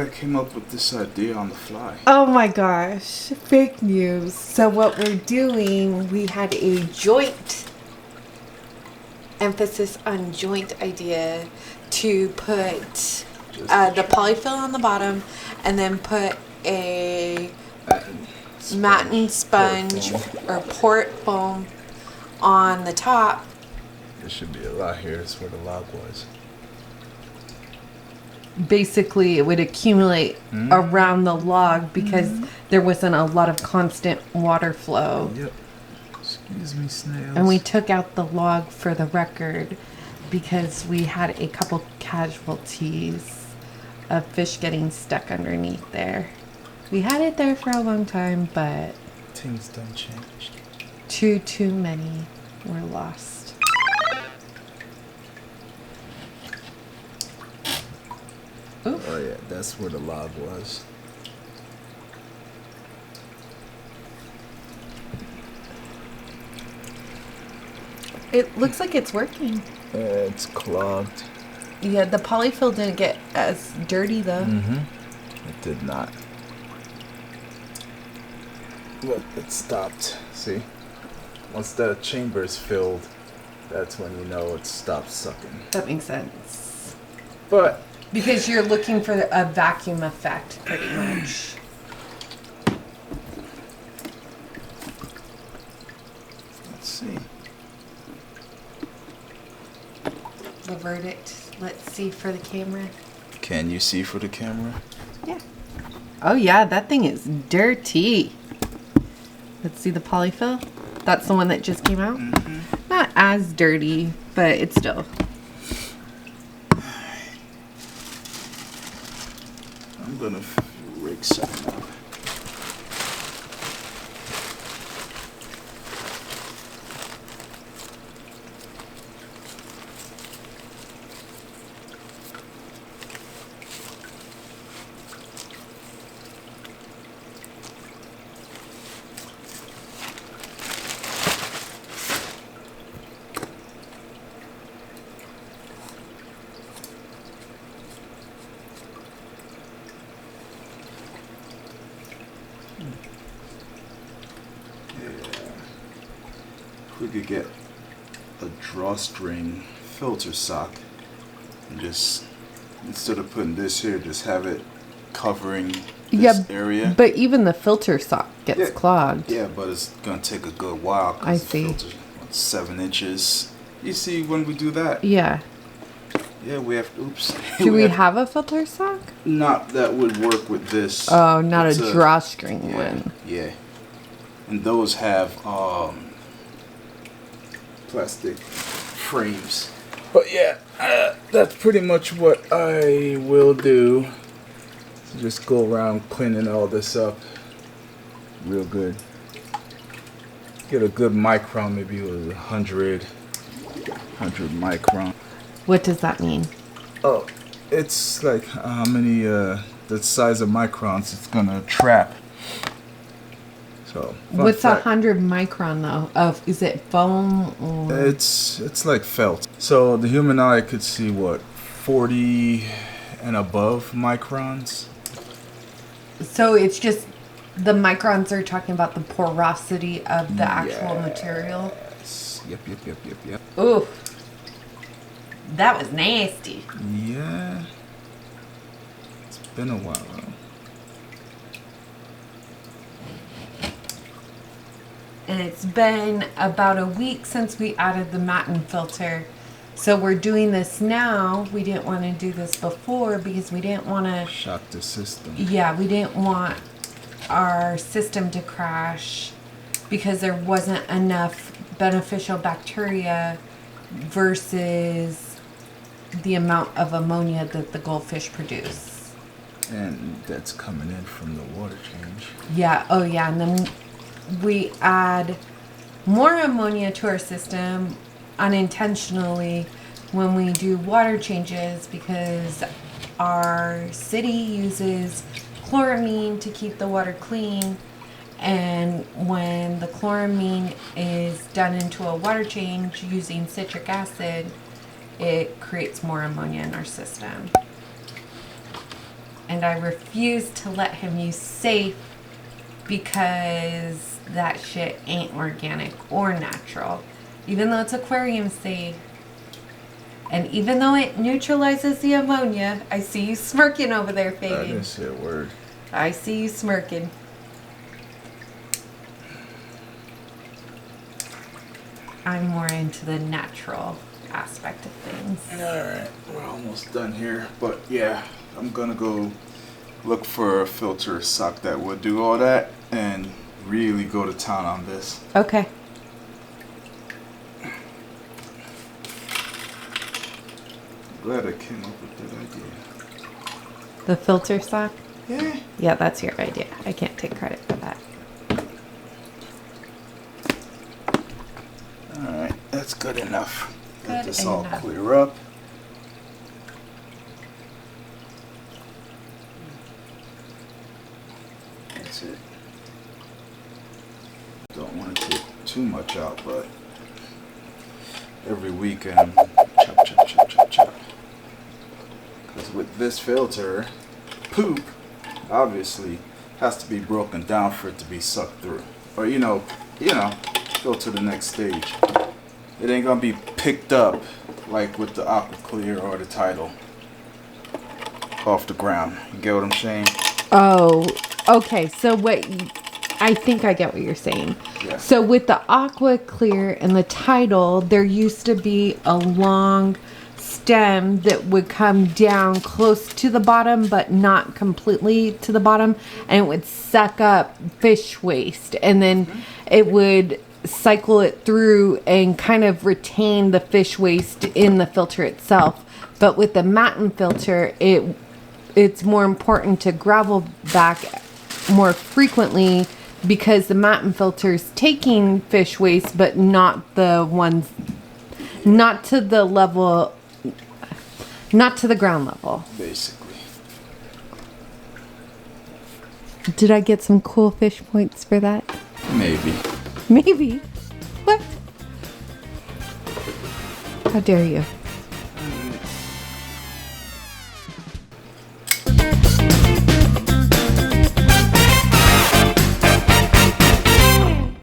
I came up with this idea on the fly. Oh my gosh, fake news. So what we're doing, we had a joint, emphasis on joint idea, to put the polyfill on the bottom and then put a MATTEN sponge or port foam on the top. There should be a lot here. That's where the log was. Basically, it would accumulate around the log because there wasn't a lot of constant water flow. Yep. Excuse me, snails. And we took out the log for the record because we had a couple casualties of fish getting stuck underneath there. We had it there for a long time, but things done changed. Too many were lost. Ooh. Oh yeah, that's where the log was. It looks like it's working. It's clogged. Yeah, the polyfill didn't get as dirty though. It did not. Look, it stopped. See? Once the chamber is filled, that's when you know it stops sucking. That makes sense. But because you're looking for a vacuum effect, pretty much. Let's see. The verdict. Let's see for the camera. Can you see for the camera? Yeah. Oh yeah, that thing is dirty. Let's see the polyfill. That's the one that just came out. Not as dirty, but it's still. I'm gonna rig something up. We could get a drawstring filter sock and just, instead of putting this here, just have it covering this area. But even the filter sock gets clogged. Yeah, but it's gonna take a good while. I see. The filter's 7 inches. You see when we do that? Yeah. Yeah, we have. Oops. Do we have a filter sock? Not that would work with this. Oh, not a drawstring one. Yeah, and those have plastic frames. But yeah, that's pretty much what I will do. So just go around cleaning all this up real good. Get a good micron, maybe with 100 micron. What does that mean? Oh, it's like how many the size of microns it's gonna trap. So what's 100 micron though? Is it foam or? It's like felt. So the human eye could see what 40 and above microns. So it's just the microns are talking about the porosity of the actual material. Yep. Ooh, that was nasty. Yeah, it's been a while though. And it's been about a week since we added the MATTEN filter. So we're doing this now. We didn't want to do this before because we didn't want to shock the system. Yeah, we didn't want our system to crash because there wasn't enough beneficial bacteria versus the amount of ammonia that the goldfish produce. And that's coming in from the water change. Yeah, oh yeah, and then we add more ammonia to our system unintentionally when we do water changes because our city uses chloramine to keep the water clean, and when the chloramine is done into a water change using citric acid, it creates more ammonia in our system. and I refuse to let him use safe because that shit ain't organic or natural. Even though it's aquarium safe, and even though it neutralizes the ammonia. I see you smirking over there, Fagan. I didn't say a word. I see you smirking. I'm more into the natural aspect of things. Alright, we're almost done here. But yeah, I'm gonna go look for a filter sock that would do all that and really go to town on this. Okay. Glad I came up with that idea. The filter sock? Yeah. Yeah, that's your idea. I can't take credit for that. Alright, that's good enough. Let Good this all enough. clear up. That's it. Don't want to take too much out, but every weekend, chop, chop, chop, chop, chop. Because with this filter, poop obviously has to be broken down for it to be sucked through, or you know, go to the next stage. It ain't gonna be picked up like with the Aqua Clear or the Tidal off the ground. You get what I'm saying? Oh, okay. So I think I get what you're saying. Yeah. So with the Aqua Clear and the Tidal, there used to be a long stem that would come down close to the bottom, but not completely to the bottom, and it would suck up fish waste, and then it would cycle it through and kind of retain the fish waste in the filter itself. But with the MATTEN filter, it's more important to gravel back more frequently because the MATTEN filter is taking fish waste, but not to the level, not to the ground level. Basically. Did I get some cool fish points for that? Maybe. Maybe. What? How dare you?